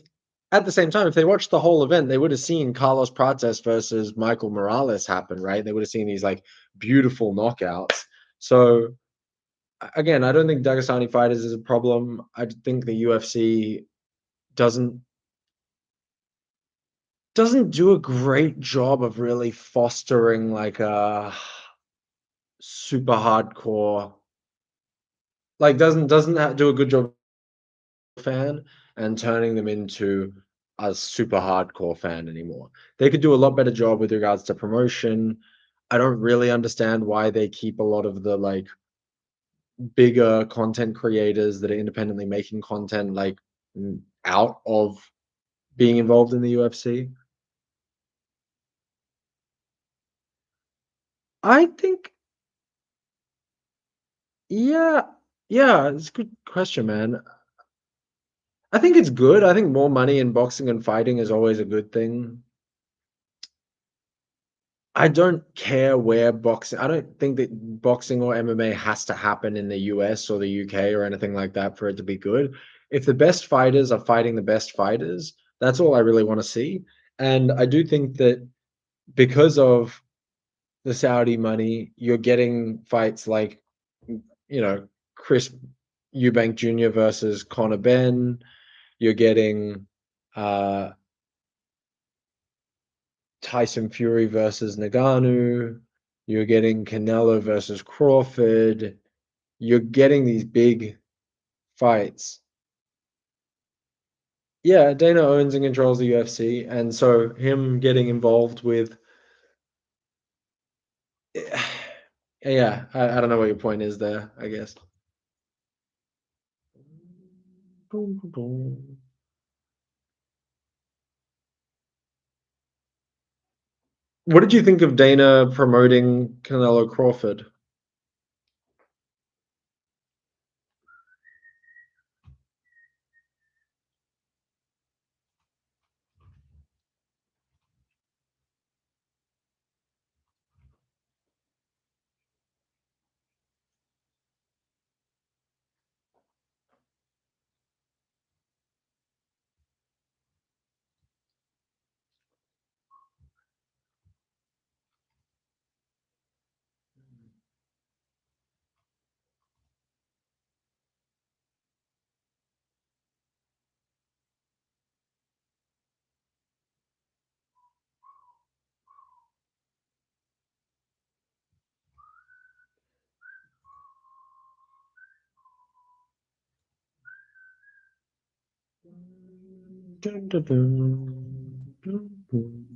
at the same time, if they watched the whole event, they would have seen Carlos Prates versus Michael Morales happen, right? They would have seen these like beautiful knockouts. So again, I don't think Dagestani fighters is a problem. I think the UFC doesn't doesn't do a great job of really fostering like a super hardcore like doesn't do a good job fan and turning them into a super hardcore fan anymore. They could do a lot better job with regards to promotion. I don't really understand why they keep a lot of the like bigger content creators that are independently making content like out of being involved in the UFC. I think, yeah, yeah, it's a good question, man. I think it's good. I think more money in boxing and fighting is always a good thing. I don't care where boxing I don't think that boxing or MMA has to happen in the US or the UK or anything like that for it to be good. If the best fighters are fighting the best fighters, that's all I really wanna see, and I do think that because of the Saudi money, you're getting fights like, Chris Eubank Jr. versus Conor Benn, you're getting, uh Tyson Fury versus Ngannou, you're getting Canelo versus Crawford, you're getting these big fights. Yeah, Dana owns and controls the UFC, and so him getting involved with yeah, I don't know what your point is there, I guess. What did you think of Dana promoting Canelo Crawford? Dun, dun, dun, dun, dun.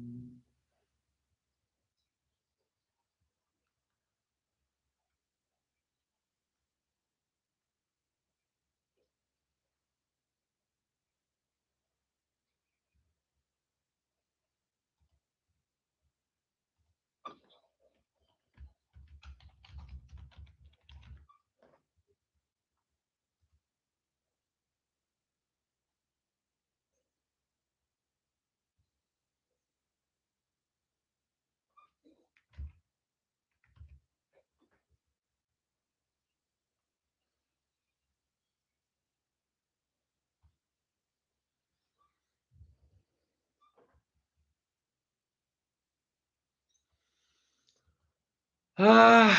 Ah,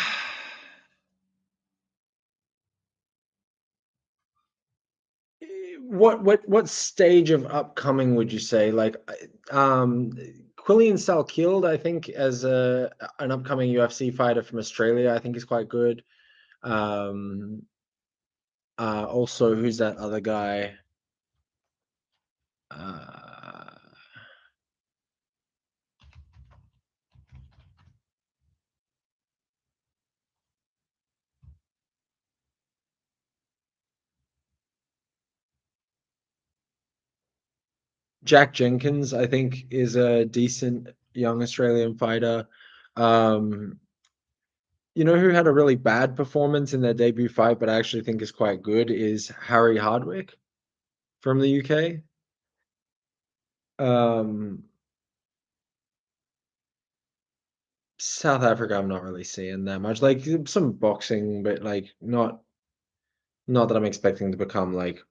what stage of upcoming would you say? Like, Quillian Salkilled, I think, as an upcoming UFC fighter from Australia, I think is quite good. Um, also, who's that other guy? Uh, Jack Jenkins, I think, is a decent young Australian fighter. Um, you know who had a really bad performance in their debut fight, but I actually think is quite good, is Harry Hardwick from the UK. Um, South Africa, I'm not really seeing that much. Like some boxing, but like not that I'm expecting to become like,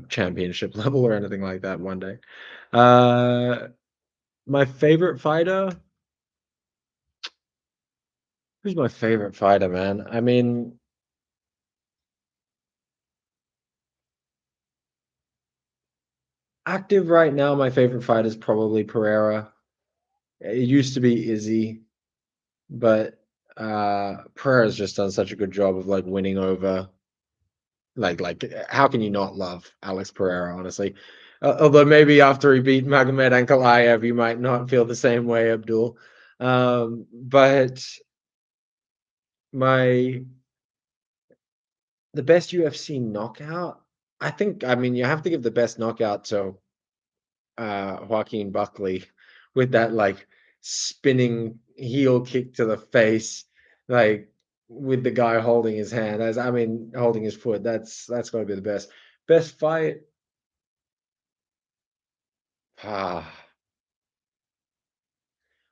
championship level or anything like that one day. Uh, my favorite fighter. Who's my favorite fighter, man? I mean, active right now, my favorite fighter is probably Pereira. It used to be Izzy, but Pereira's just done such a good job of like winning over. How can you not love Alex Pereira, honestly? Although maybe after he beat Magomed Ankalaev, you might not feel the same way, Abdul. But my the best UFC knockout, I mean, you have to give the best knockout to Joaquin Buckley with that like spinning heel kick to the face, like with the guy holding his hand. As I mean, holding his foot. That's got to be the best. Best fight. Ah,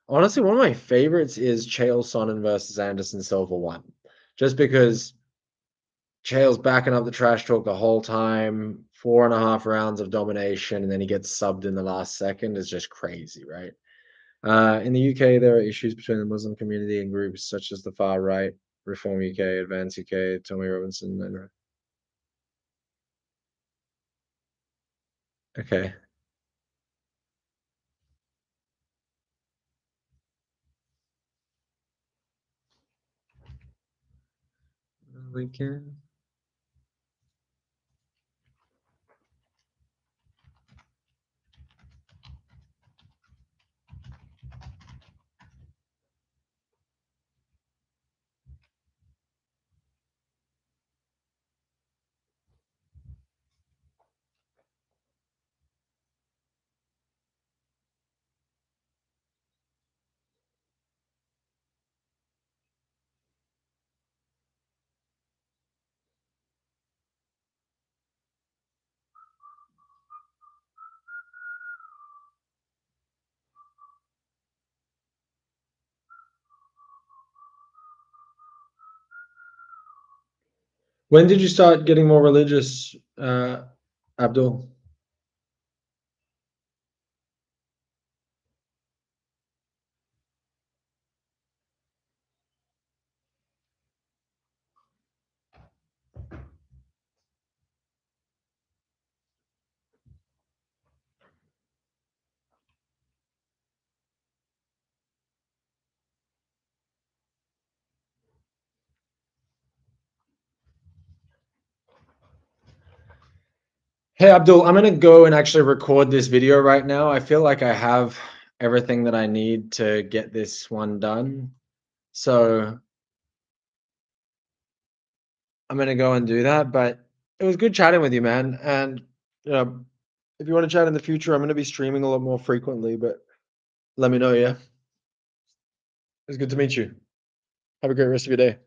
honestly, one of my favorites is Chael Sonnen versus Anderson Silva one, just because Chael's backing up the trash talk the whole time, 4.5 rounds of domination, and then he gets subbed in the last second is just crazy, right? In the UK, there are issues between the Muslim community and groups such as the far right, Reform UK, Advance UK, Tommy Robinson, and okay, weekend. When did you start getting more religious, Abdul? Hey, Abdul, I'm gonna go and actually record this video right now. I feel like I have everything that I need to get this one done. So I'm gonna go and do that. But it was good chatting with you, man. And if you want to chat in the future, I'm gonna be streaming a lot more frequently. But let me know, yeah. It's good to meet you. Have a great rest of your day.